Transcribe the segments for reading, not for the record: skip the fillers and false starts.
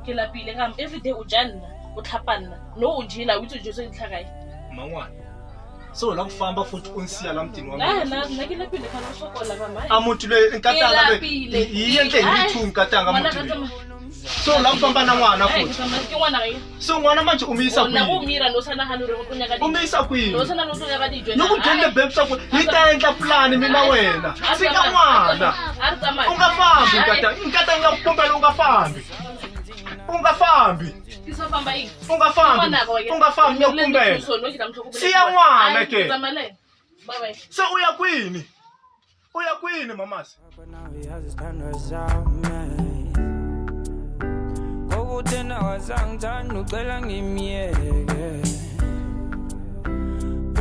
ke lapile ga everyday o janna o tlhapanna no o jela o itse se ditlhagae mangwana so la kufamba futhi unsiya la mdini wami nna ke lapile kana o sokola mama amuntu le nkatanga le yiye nhle ngithu nkatanga muntu so la kufamba na ngwana futhi ke ngwana ga so ngwana manje umisa na go mira no sana hano re go tlonya ka di umisa kwini no sana no tlonya ka dijo no kuthende babe sakho yita endla plan mina wena sika ngwana ungafambi nkatanga ukupombela ungafambi kisofamba yini ungafambi ngiyakukumbela siya ngwana ke bye bye so uya kwini mamasi kokutena wazangithanda ucela ngimiyeke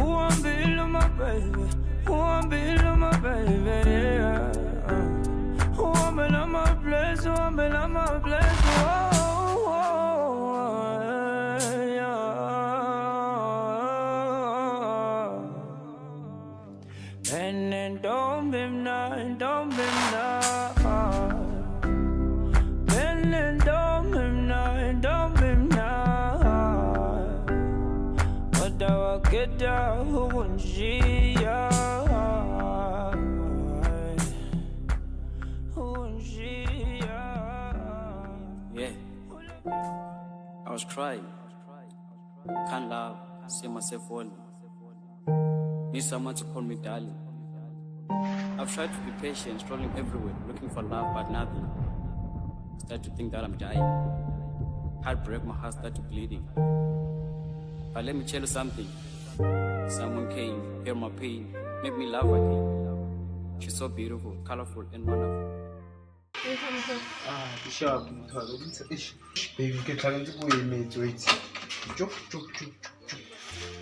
uhambile my baby uhambile my baby yeah. uhambile my place uhambile my place and don't be mine, don't be mine. And don't be mine, don't be mine. But I will get down who she Yeah, I was crying. Can't love, see myself falling. Need someone to call me darling. I've tried to be patient, strolling everywhere, looking for love, but nothing. Start to think that I'm dying. Heartbreak, my heart started bleeding. But let me tell you something. Someone came, hear my pain, made me laugh again. She's so beautiful, colorful, and wonderful. Sharp, baby, get talking to me, mate. Wait,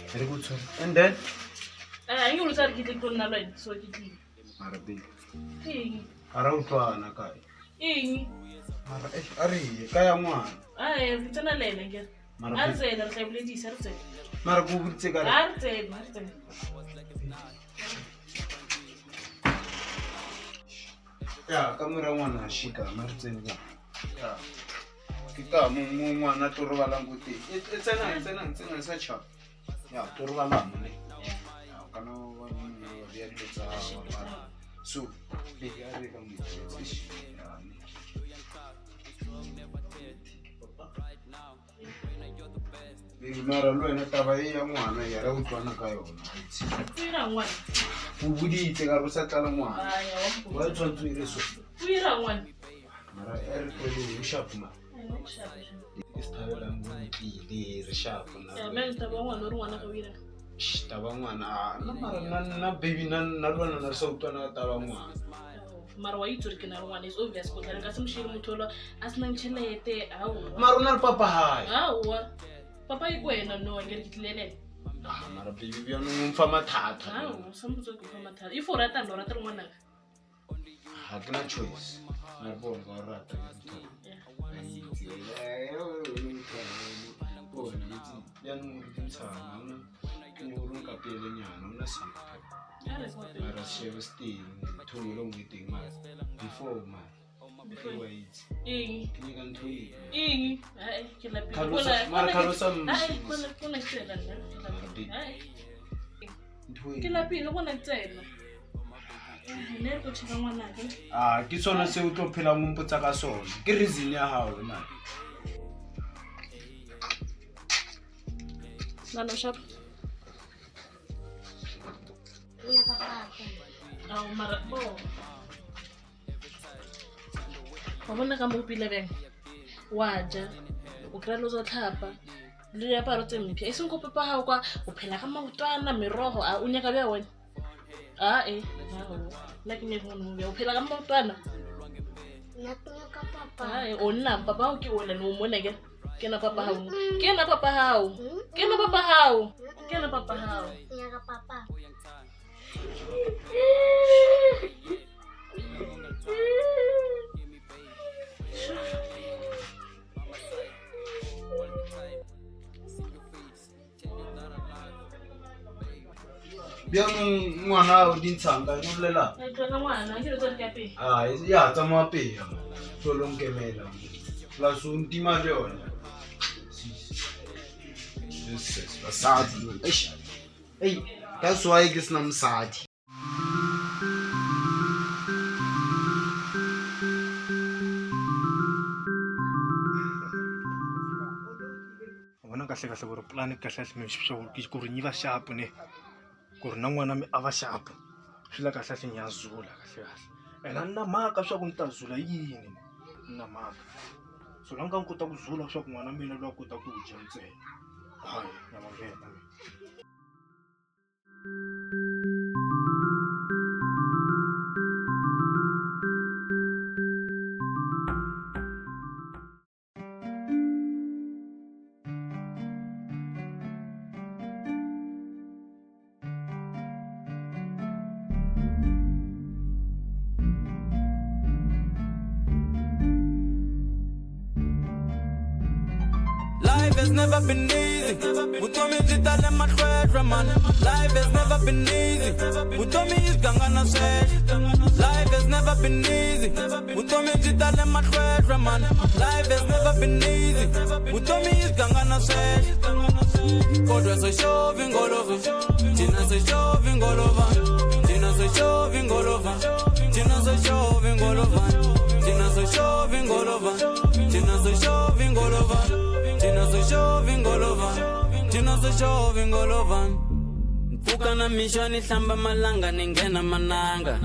very good, sir. And then, you will start getting to Nala, so it is. Arabic. Around Tuana Kai. Ari, Kayaman. I have written a lane again. I said that I will be certain. Marabu cigarette. Arte. Yeah, camera one, Shika, Martin. Yeah. Kita mwana turvala nguti. It's an such a. Yeah, turvala. Kana so big mara lo ena taba e ya ngwana ya ra utlwana ka yona Ira ngwana o buditse ka re sa tla ngwana wa tshwantse ile so Ira ngwana mara ere ko le sharp ma isthabela ngoni re sharp na ya men taba ngwana ri ngwana ka wira taba ngwana na baby na lwana na sa utlwana taba ngwana mara wa itse ke na ngwana is obvious ko tla ka se mshiri motho asina nchelete awu mara una papa hai awu papa ikwena no ngere kitlelele mara baby bya no mfa mathata awu sambuzo ko fa mathata ifo rata ndo rata ngwana ha kana choice na bona ka rata before ke sona se o tlo phela mo mpotsa ka sona ke reason ya hao man Nano shop Iya papa. Au marabo. Wabona ka mo pile beng. Waja. O kra lo zo tlhapa. Le ya paro tse mphe. Iseng go papa ha kwa o phela ka mautwana merogo a o nyaka bya wena. La ke ne go mo o phela ka mautwana. Ya ka papa. O nna papa o ke o le no mo ne ke na papa hao. Ke na papa hao. Ke na papa hao. Ke na papa hao. Ya ka papa. Biang ngwana o dintshanga no lela. Ke tla ngwana ke re tsa ke ape. Ya tsa mo ape ya. Tolong kemela. plus untima yona. This is vasadi. Hey, that's why I guess nam sadi. Vona kahle kahle gore plan kahle me sho ke gore nyi va sharp ne. Gore na n'wana me ava sharp. Swila kahle kahle nyazula kahle kahle. Ena nna maka swa ku nta zula yini. Nna maka. So langa nkota ku zula swa ku n'wana mina lo kota ku dya ntsena. Hayi, ya maveta. Life has never been easy. We told me to tell them my treasure, man. Life has never been easy. We told me it's gonna say. Life has never been easy. We told me to tell them my treasure, man. Life has never been easy. We told me it's gonna say. Kodwa so shoving all over. Tina so shoving all over. Tina so shoving all over. Tina so shoving all over. Tina so shoving all over. Tina so shoving all over. Tina so shoving all over. Tina so shoving all over. Mpuka na mishani hlamba malanga ningena mananga.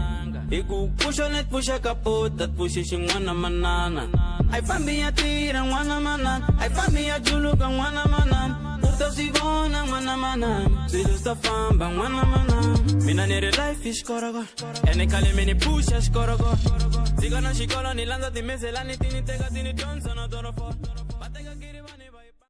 Iku pusha net pusha kapota pusha shingwana manana. I found me a tira ngwana manana. I found me a juluka ngwana manana. Urta sigona ngwana manana. Silusta famba ngwana manana. Mina nere life is korogo. Ene kale mini pusha skorogo. Sigana shikola ni lanza timese lani tini tega tini tonsa no toro for.